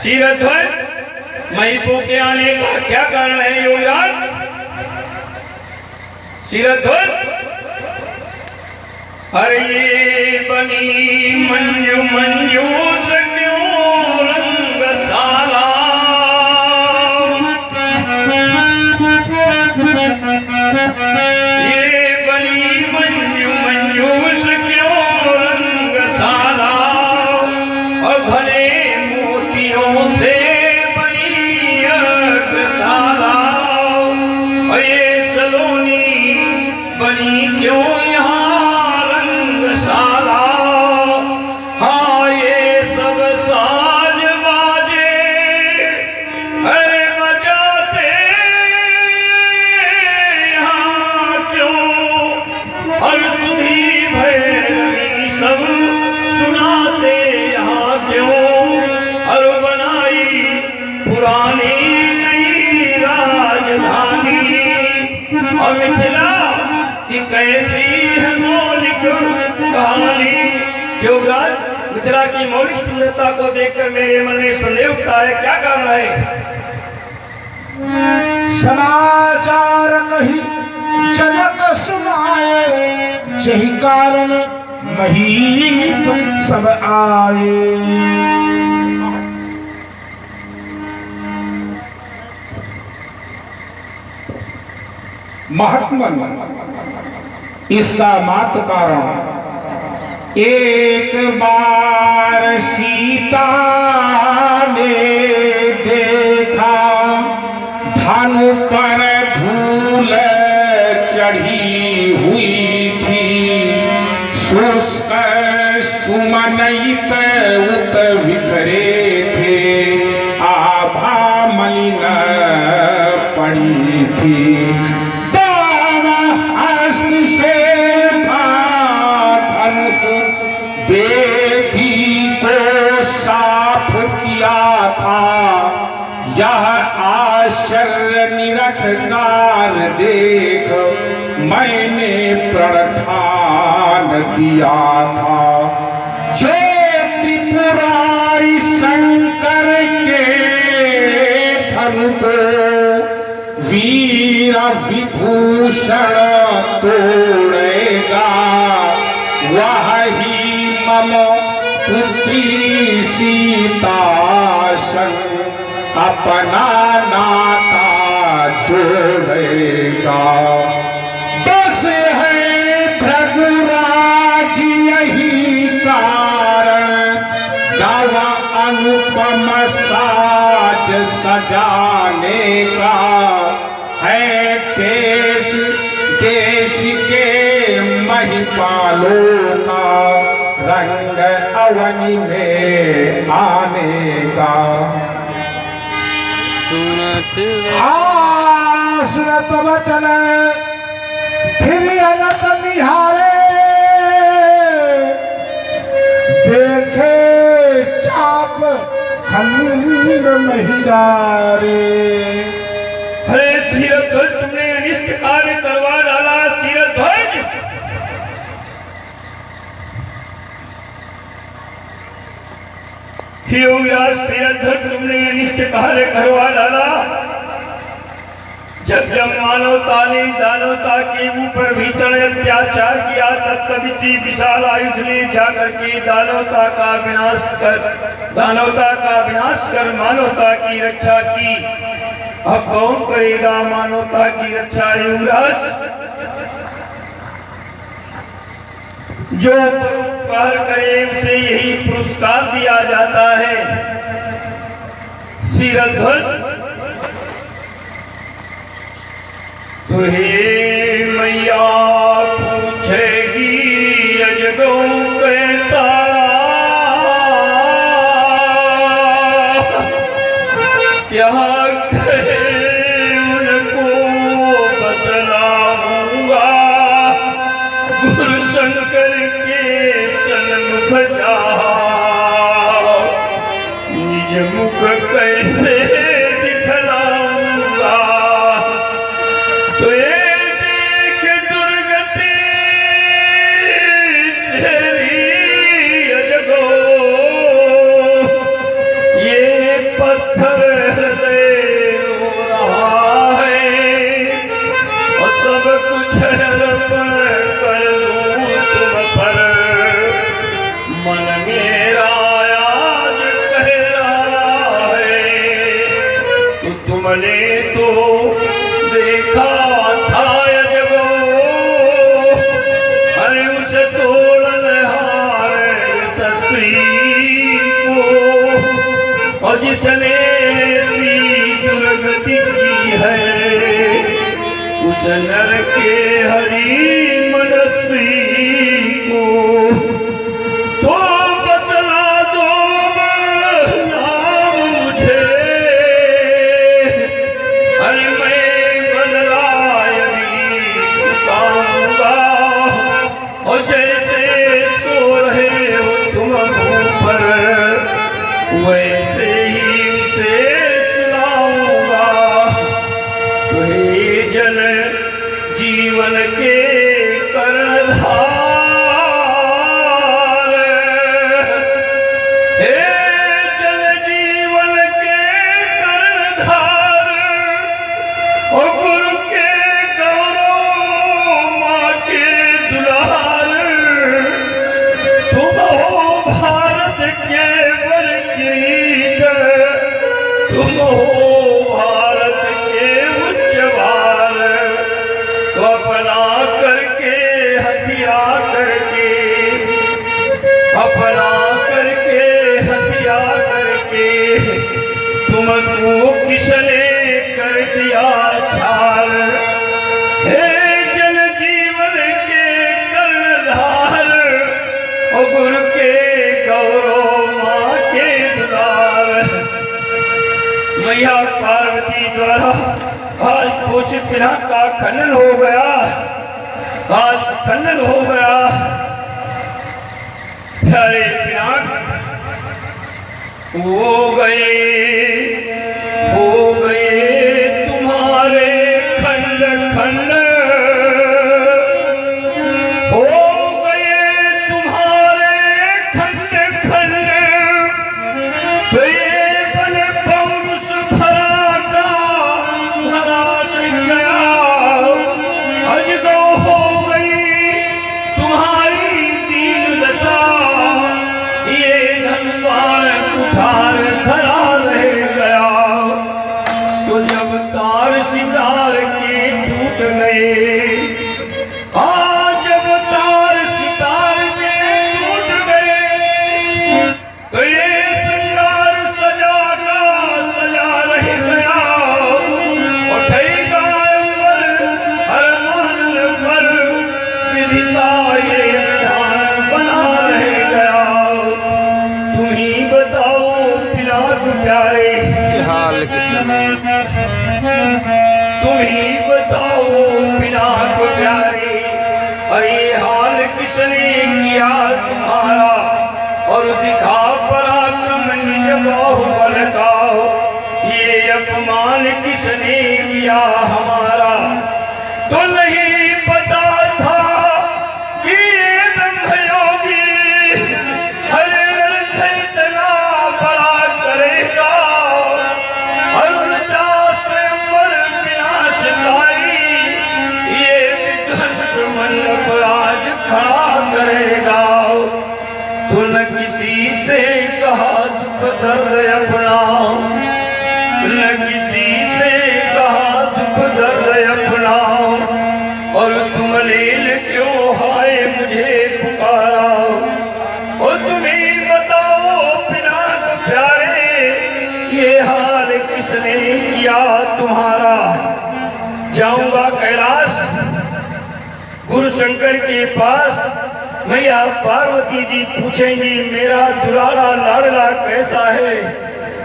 शीरध्वज महिपू के आने का क्या कारण है योगराज? शीरध्वज, अरे ये बनी मंजू मंजू से क्यों रंग साला, ये बनी मंजू मंजू से क्यों रंग साला, और भले मोतियों से बनी अगसाला, और ये सलोनी बनी क्यों यहाँ रंगशाला। हाँ ये सब साज बाजे अरे बजाते यहाँ क्यों, और सुधी भैरवी सब सुनाते यहाँ क्यों, और बनाई पुरानी नई राजधानी, और मिथिला कि कैसी है मौलिक कहानी। योगराज, मिथिला की मौलिक सुंदरता को देखकर मेरे मन में संदेह उठता है, क्या कारण है? समाचार कही जनक सुनाए, यही कारण महीप सब आए। महात्मन इसका मात्र कारण, एक बार सीता ने देखा धन पर धूल चढ़ी हुई थी, शुष्क सुमनयित उत बिखरे थे, आभा मलिन पड़ी थी, बेदी को साफ किया था, यह आश्चर्य निरखकार देख मैंने प्रणठान दिया था, जो त्रिपुरारी शंकर के धन को वीर विभूषण तोड़ेगा, वही मम पुत्री सीता संग अपना नाता जोड़ेगा। बस है भृगुराज यही कारण, नव अनुपम साज सजाने का, है देश देश के महिपालों का रंग अवनी में आने का। सुनत वचन फिर अनत निहारे, देखे चाप खंड महिरारे। अरे शीरध्वज, तुमने अनिष्ट कार्य करवा डाला। शीरध्वज, योगराज शीरध्वज, तुमने अनिष्ट कार्य करवा डाला। जब जब मानवता ने दानवता के ऊपर भीषण अत्याचार किया, तब तब इसी विशाल आयुध ने जाकर के दानवता का विनाश कर मानवता की रक्षा की। अब कौन करेगा मानवता की रक्षा? युवराज, जो परोपकार करे उसे यही पुरस्कार दिया जाता है। शीरध्वज, तुहे मैया पूछेगी अजगो कैसा, क्या उनको बतलाऊंगा, गुरु शंकर के सन्मुख जा, निज मुख कैसे दिखलाऊंगा, तो ये देख दुर्गति तेरी अजगो, ये पले तो देखा था अजबो, अरे उस तोड़न हार सती को, और जिसने सी दुर्गति की है उस नर के हरि मनस्वी को। तो बतला दो नाम मुझे, अरे मैं बदला यदि चुकाऊंगा, और जैसे सो रहे हो तुम ऊपर वैसे ही उसे सुनाऊंगा। तो हे जन जीवन के कर्णधार, हे जन जीवन के कर्णधार, और गुरु के गौरव माँ के दुलार, तुम हो भारत के वर किरीट, तुम हो भारत के उच्च भार। तो अपना करके हथियार करके, अपना करके हथियार करके, तुमको किसने कर दिया छार। हे जन जीवन के कर्णधार, और गुरु के गौरव माँ के दुलार। मैया पार्वती द्वारा आज कुछ तरह का खनन हो गया, आज खनन हो गया। प्यारे पिनाक हो गए तुम्हारे खंड खंड, हो गए तुम्हारे खंड खंड। तो ये बल पौरुष भरा का धरा गया, अजगो हो गई तुम्हारी दीन दशा। ये धनवान कुठार धरा रह गया, तो जब तार सितार के टूट गए, जब तार सितार के टूट गए, तो ये श्रृंगार सजा का सजा रह गया। उठेगा अंबर हर मान पर, विधि का ये विधान बना रह गया। तुम ही बताओ पिनाक प्यारे, हाल किसने तुम ही बताओ पिनाक प्यारे, अरे हाल किसने किया तुम्हारा, और दिखा पराक्रम निज बाहुबल का। ये अपमान किसने किया हमारा, तो नहीं पता था कि ये ब्रह्मयोगी हरे अर्थ इतना बड़ा करेगा। अरुण चास स्वयंवर विनाशकारी, ये विध्वंस मंडप आज खड़ा करेगा। तो न किसी से कहा दुख दर्द अपना, न किसी से कहा दुख दर्द अपना, और तुम लील क्यों हाय मुझे पुकारा। और तुम्हें बताओ पिनाक प्यारे, ये हाल किसने किया तुम्हारा। जाऊंगा कैलाश गुरु शंकर के पास, मैया पार्वती जी पूछेंगी मेरा दुलारा लाडला कैसा है।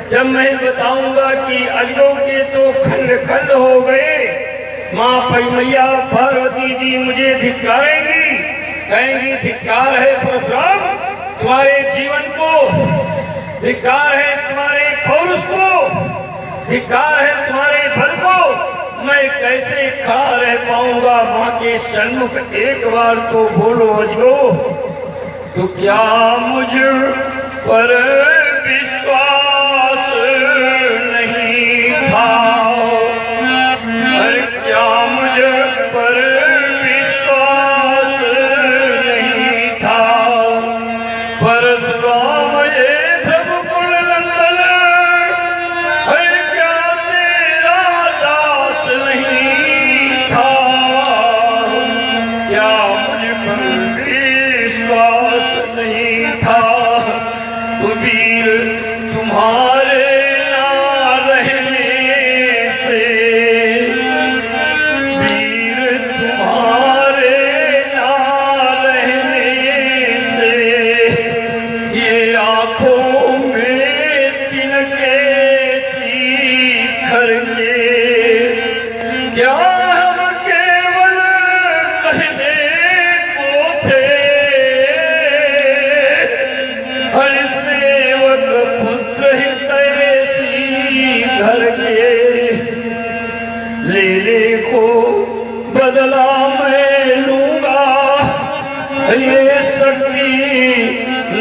जब मैं बताऊंगा कि अजगों के तो खंड खंड हो गए, माँ पई मैया पार्वती जी मुझे धिक्कारेंगी, कहेंगी धिक्कार है परशुराम तुम्हारे जीवन को, धिक्कार है तुम्हारे पौरुष को, धिक्कार है तुम्हारे बल को। मैं कैसे खड़ा रह पाऊंगा माँ के सन्मुख, एक बार तो बोलो अजगो। तो क्या मुझ पर विश्वास नहीं था, अरे क्या मुझ पर विश्वास नहीं था। परशुराम ये भ्रमकुल नंदन, अरे क्या तेरा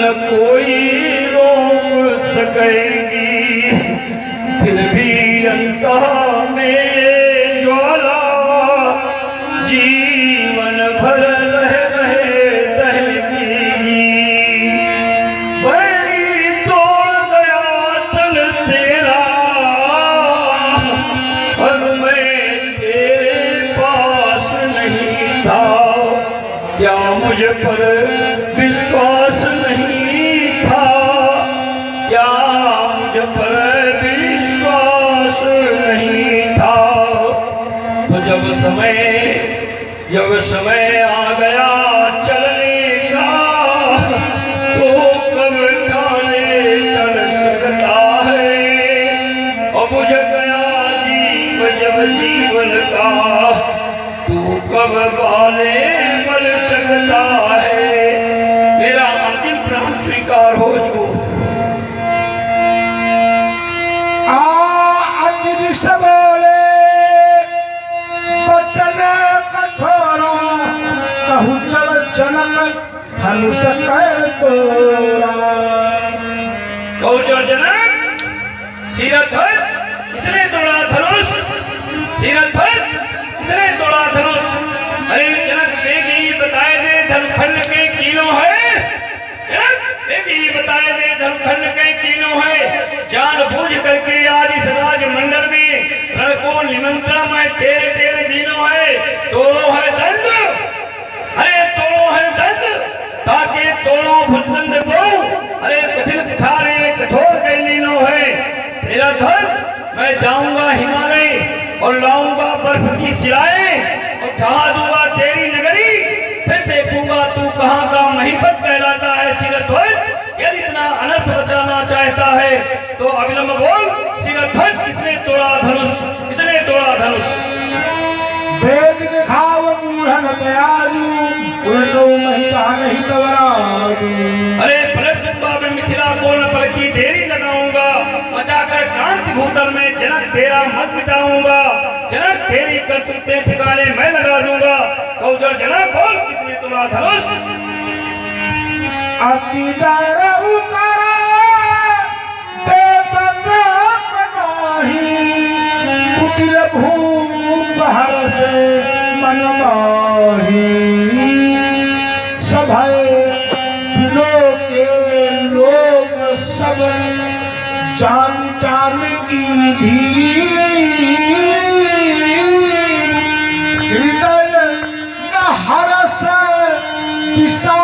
न कोई रोक सकेगी, फिर भी अंतः में ज्वाला जीवन भर रह रहे दहेगी। बैरी तोड़ गया तन तेरा, और मैं तेरे पास नहीं था। क्या मुझ पर विश्वास नहीं था? क्या मुझ पर विश्वास नहीं था? तो जब समय आ गया चलने का, तो कब टाले टल सकता है। और बुझ गया दीप जब जीवन का, तू कब बाले मल सकता है। मेरा अंतिम प्राण स्वीकार हो जो। अंजलि से बोले बचन कठोरा, कहू चल जनक धनुष कह तोरा। कहू चल जनक सीरत धर, इसने तोड़ा धनुष। सीरत धर, इसने तोड़ा धनुष। अरे जनक बेगी बताए दे धनुखंड के कीलों है। जनक बेगी बताए दे धनुखंड के कीलों है। जान बूझ करके आज इस राजमंडल में रण को निमंत्रण में तेरे तेरे दिनों है। तोड़ो है दंड, अरे तोड़ो है दंड, ताकि तोड़ो भुजदंड को। अरे कठिन कुठारे कठोर के लीनो है। तेरा धन मैं जाऊंगा हिमालय और लाऊंगा बर्फ की शिलाएं, और ढहा दूंगा तेरी नगरी। फिर देखूंगा तू कहाँ का महिपत कहलाता है। शिरध्वज यदि इतना अनर्थ बचाना चाहता है तो अविलंब बोल। शिरध्वज किसने तोड़ा धनुष? किसने तोड़ा धनुष? वेद दिखाव मूढ़न दयालु, उल्टो महिता नहीं तवराजू। अरे पलट दूंगा मैं मिथिला को, न पल की देरी लगाऊंगा। मचाकर क्रांति भूतल में जनक तेरा मत मिटाऊंगा। जनक तेरी करतूतें ठिकाने मैं लगा दूंगा। कौजर जनक बोल किसने तोड़ा धनुष? अति डरऊ करा देत नाही, कुटिल भूप हरसे मन माही। सभय दिलों के लोग सब जान जान की भीड़, हृदय न हरस विषा